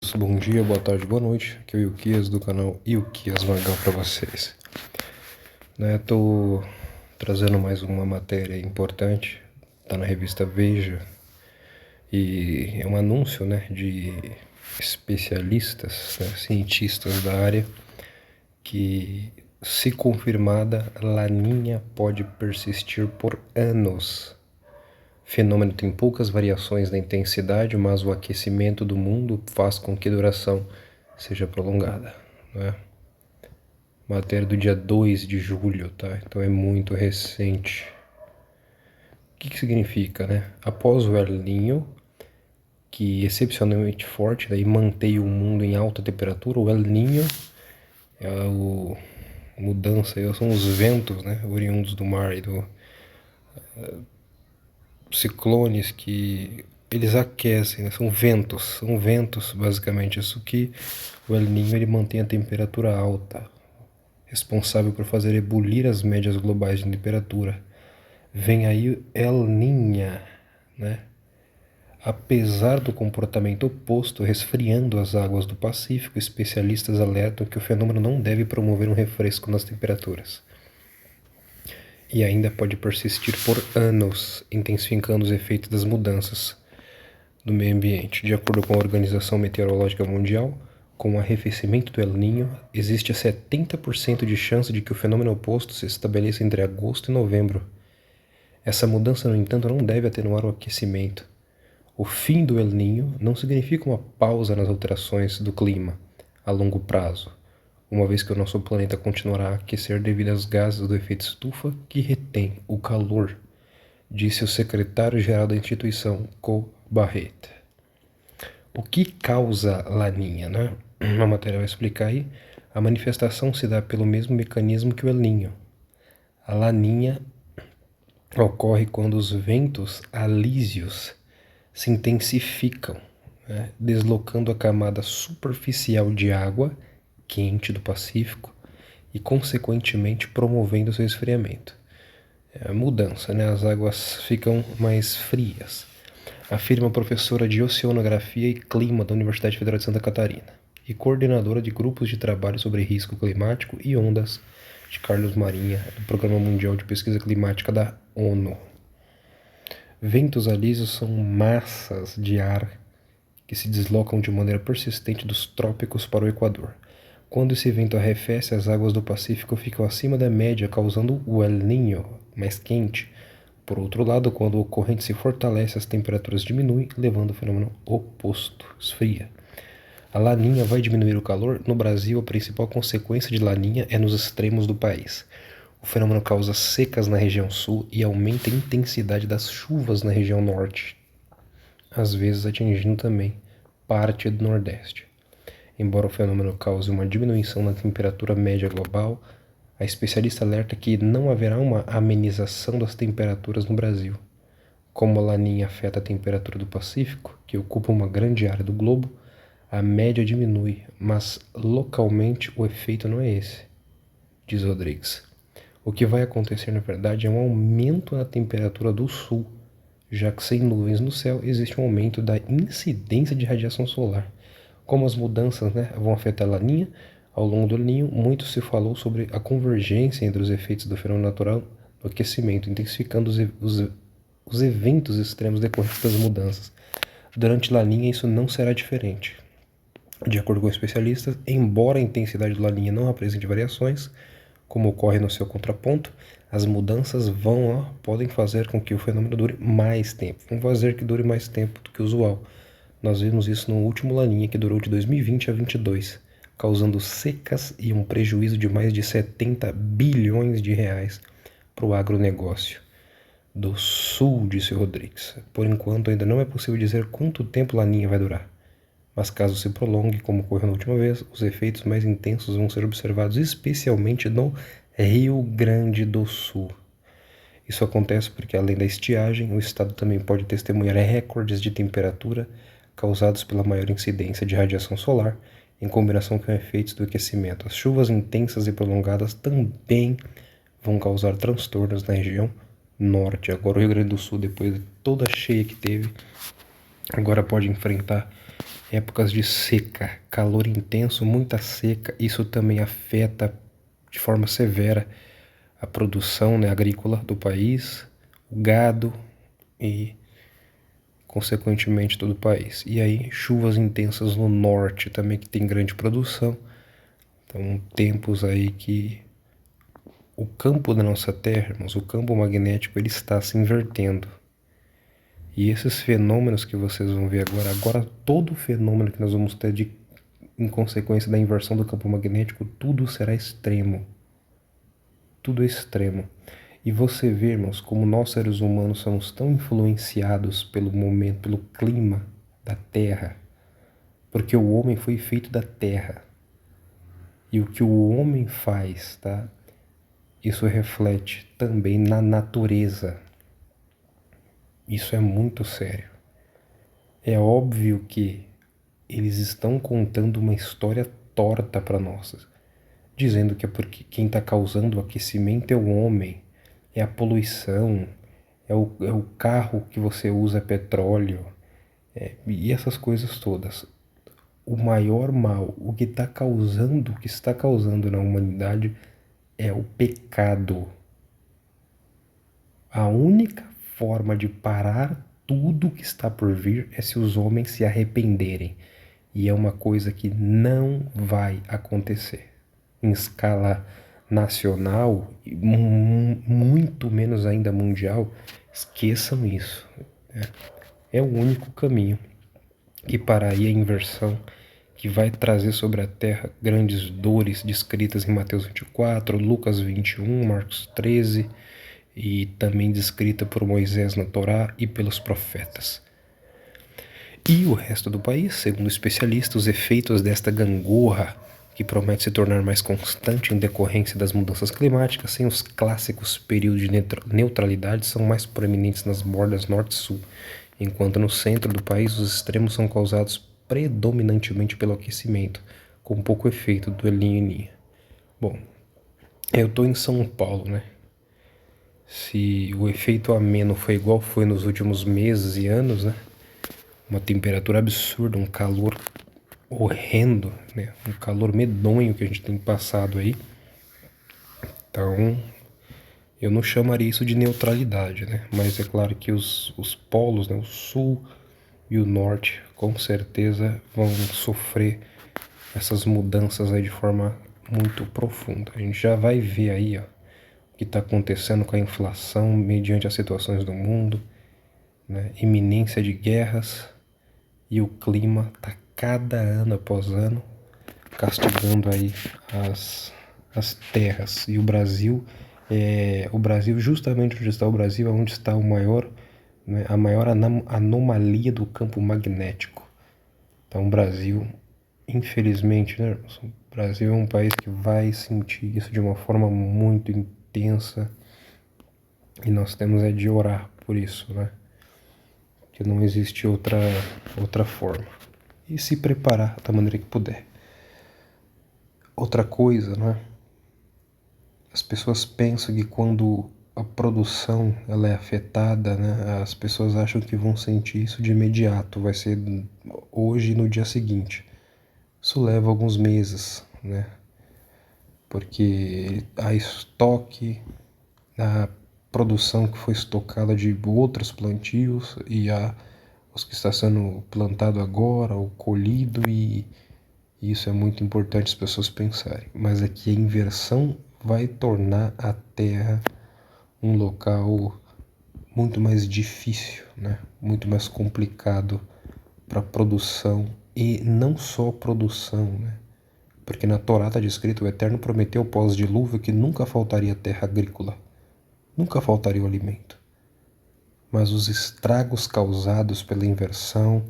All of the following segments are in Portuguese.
todos, bom dia, boa tarde, boa noite. Aqui é o Ilquias do canal Ilquias Magal para vocês. Tô trazendo mais uma matéria importante, tá na revista Veja, e é um anúncio, de especialistas, cientistas da área, que, se confirmada, Laninha pode persistir por anos. O fenômeno tem poucas variações na intensidade, mas o aquecimento do mundo faz com que a duração seja prolongada. Matéria do dia 2 de julho, tá? Então é muito recente. O que significa, Após o El Niño, que excepcionalmente forte, daí mantém o mundo em alta temperatura, o El Niño é a mudança, são os ventos, oriundos do mar e do ciclones que eles aquecem, são ventos basicamente. Isso que o El Niño ele mantém a temperatura alta, responsável por fazer ebulir as médias globais de temperatura. Vem aí o El Niña, Apesar do comportamento oposto, resfriando as águas do Pacífico, especialistas alertam que o fenômeno não deve promover um refresco nas temperaturas. E ainda pode persistir por anos, intensificando os efeitos das mudanças do meio ambiente. De acordo com a Organização Meteorológica Mundial, com o arrefecimento do El Niño, existe 70% de chance de que o fenômeno oposto se estabeleça entre agosto e novembro. Essa mudança, no entanto, não deve atenuar o aquecimento. O fim do El Niño não significa uma pausa nas alterações do clima a longo prazo, uma vez que o nosso planeta continuará a aquecer devido aos gases do efeito estufa que retém o calor, disse o secretário-geral da instituição, Ko Barret. O que causa Laninha, A matéria vai explicar aí. A manifestação se dá pelo mesmo mecanismo que o El Niño. A Laninha ocorre quando os ventos alísios se intensificam, deslocando a camada superficial de água quente do Pacífico e, consequentemente, promovendo seu esfriamento. É a mudança, as águas ficam mais frias, afirma a professora de Oceanografia e Clima da Universidade Federal de Santa Catarina e coordenadora de grupos de trabalho sobre risco climático e ondas de Carlos Marinha, do Programa Mundial de Pesquisa Climática da ONU. Ventos alísios são massas de ar que se deslocam de maneira persistente dos trópicos para o Equador. Quando esse vento arrefece, as águas do Pacífico ficam acima da média, causando o El Niño mais quente. Por outro lado, quando a corrente se fortalece, as temperaturas diminuem, levando ao fenômeno oposto, esfria. A Laninha vai diminuir o calor. No Brasil, a principal consequência de Laninha é nos extremos do país. O fenômeno causa secas na região sul e aumenta a intensidade das chuvas na região norte, às vezes atingindo também parte do nordeste. Embora o fenômeno cause uma diminuição na temperatura média global, a especialista alerta que não haverá uma amenização das temperaturas no Brasil. Como a Laninha afeta a temperatura do Pacífico, que ocupa uma grande área do globo, a média diminui, mas localmente o efeito não é esse, diz Rodrigues. O que vai acontecer, na verdade, é um aumento na temperatura do sul, já que sem nuvens no céu existe um aumento da incidência de radiação solar. Como as mudanças vão afetar a Laninha, ao longo do El Niño, muito se falou sobre a convergência entre os efeitos do fenômeno natural do aquecimento, intensificando os eventos extremos decorrentes das mudanças. Durante Laninha isso não será diferente. De acordo com especialistas, embora a intensidade do Laninha não apresente variações, como ocorre no seu contraponto, as mudanças podem fazer com que o fenômeno dure mais tempo. Vão fazer que dure mais tempo do que o usual. Nós vimos isso no último Laninha, que durou de 2020 a 2022, causando secas e um prejuízo de mais de 70 bilhões de reais para o agronegócio do sul, disse Rodrigues. Por enquanto, ainda não é possível dizer quanto tempo Laninha vai durar. Mas caso se prolongue, como ocorreu na última vez, os efeitos mais intensos vão ser observados especialmente no Rio Grande do Sul. Isso acontece porque, além da estiagem, o estado também pode testemunhar recordes de temperatura causados pela maior incidência de radiação solar, em combinação com efeitos do aquecimento. As chuvas intensas e prolongadas também vão causar transtornos na região norte. Agora o Rio Grande do Sul, depois de toda a cheia que teve, agora pode enfrentar épocas de seca, calor intenso, muita seca, isso também afeta de forma severa a produção, né, agrícola do país, o gado e, consequentemente, todo o país. E aí, chuvas intensas no norte também, que tem grande produção. Então, tempos aí que o campo da nossa Terra, irmãos, o campo magnético, ele está se invertendo. E esses fenômenos que vocês vão ver agora todo fenômeno que nós vamos ter em consequência da inversão do campo magnético, tudo será extremo. Tudo é extremo. E você vê, irmãos, como nós seres humanos somos tão influenciados pelo momento, pelo clima da Terra, porque o homem foi feito da Terra. E o que o homem faz, tá? Isso reflete também na natureza. Isso é muito sério. É óbvio que eles estão contando uma história torta para nós, dizendo que é porque quem está causando o aquecimento é o homem, é a poluição, é o carro que você usa petróleo, e essas coisas todas. O maior mal, o que está causando na humanidade é o pecado. A única forma de parar tudo que está por vir é se os homens se arrependerem. E é uma coisa que não vai acontecer em escala nacional e muito menos ainda mundial. Esqueçam isso. É o único caminho que pararia a inversão, que vai trazer sobre a terra grandes dores descritas em Mateus 24, Lucas 21, Marcos 13 e também descrita por Moisés na Torá e pelos profetas. E o resto do país, segundo especialistas, os efeitos desta gangorra, que promete se tornar mais constante em decorrência das mudanças climáticas, sem os clássicos períodos de neutralidade, são mais proeminentes nas bordas norte e sul, enquanto no centro do país os extremos são causados predominantemente pelo aquecimento, com pouco efeito do El Niño e Ninha. Bom, eu estou em São Paulo, né? Se o efeito ameno foi igual foi nos últimos meses e anos, né? Uma temperatura absurda, um calor horrendo, né? Um calor medonho que a gente tem passado aí. Então, eu não chamaria isso de neutralidade, né? Mas é claro que os polos, né? O sul e o norte, com certeza vão sofrer essas mudanças aí de forma muito profunda. A gente já vai ver aí, ó, o que está acontecendo com a inflação mediante as situações do mundo, né? Iminência de guerras, e o clima está cada ano após ano castigando aí as terras. E o Brasil, justamente onde está o Brasil, é onde está né, a maior anomalia do campo magnético. Então o Brasil, infelizmente, né, o Brasil é um país que vai sentir isso de uma forma muito intensa e nós temos de orar por isso, né? Que não existe outra forma. E se preparar da maneira que puder. Outra coisa, né? As pessoas pensam que quando a produção ela é afetada, né? As pessoas acham que vão sentir isso de imediato, vai ser hoje e no dia seguinte. Isso leva alguns meses, né? Porque há estoque, a produção que foi estocada de outros plantios e há os que está sendo plantado agora, ou colhido, e isso é muito importante as pessoas pensarem. Mas aqui a inversão vai tornar a Terra um local muito mais difícil, né? Muito mais complicado para produção, e não só produção, né? Porque na Torá está descrito: o Eterno prometeu pós-dilúvio que nunca faltaria terra agrícola, nunca faltaria o alimento. Mas os estragos causados pela inversão,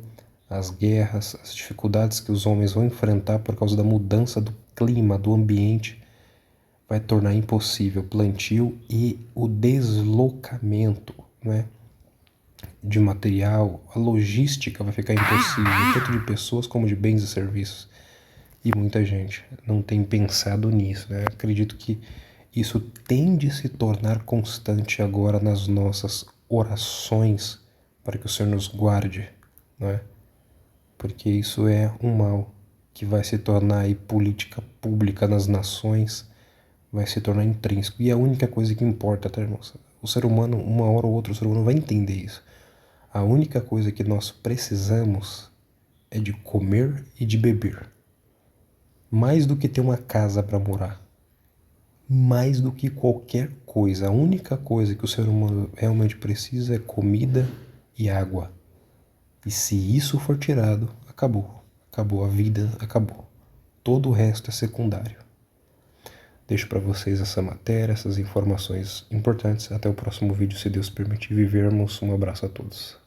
as guerras, as dificuldades que os homens vão enfrentar por causa da mudança do clima, do ambiente, vai tornar impossível o plantio e o deslocamento, né, de material. A logística vai ficar impossível, tanto de pessoas como de bens e serviços. E muita gente não tem pensado nisso, né? Acredito que isso tende a se tornar constante agora nas nossas orações para que o Senhor nos guarde, né? porque isso é um mal que vai se tornar aí política pública nas nações, vai se tornar intrínseco. E é a única coisa que importa, tá, irmãos? O ser humano, uma hora ou outra, o ser humano vai entender isso. A única coisa que nós precisamos é de comer e de beber. Mais do que ter uma casa para morar. Mais do que qualquer coisa. A única coisa que o ser humano realmente precisa é comida e água. E se isso for tirado, acabou. Acabou a vida, acabou. Todo o resto é secundário. Deixo para vocês essa matéria, essas informações importantes. Até o próximo vídeo, se Deus permitir vivermos. Um abraço a todos.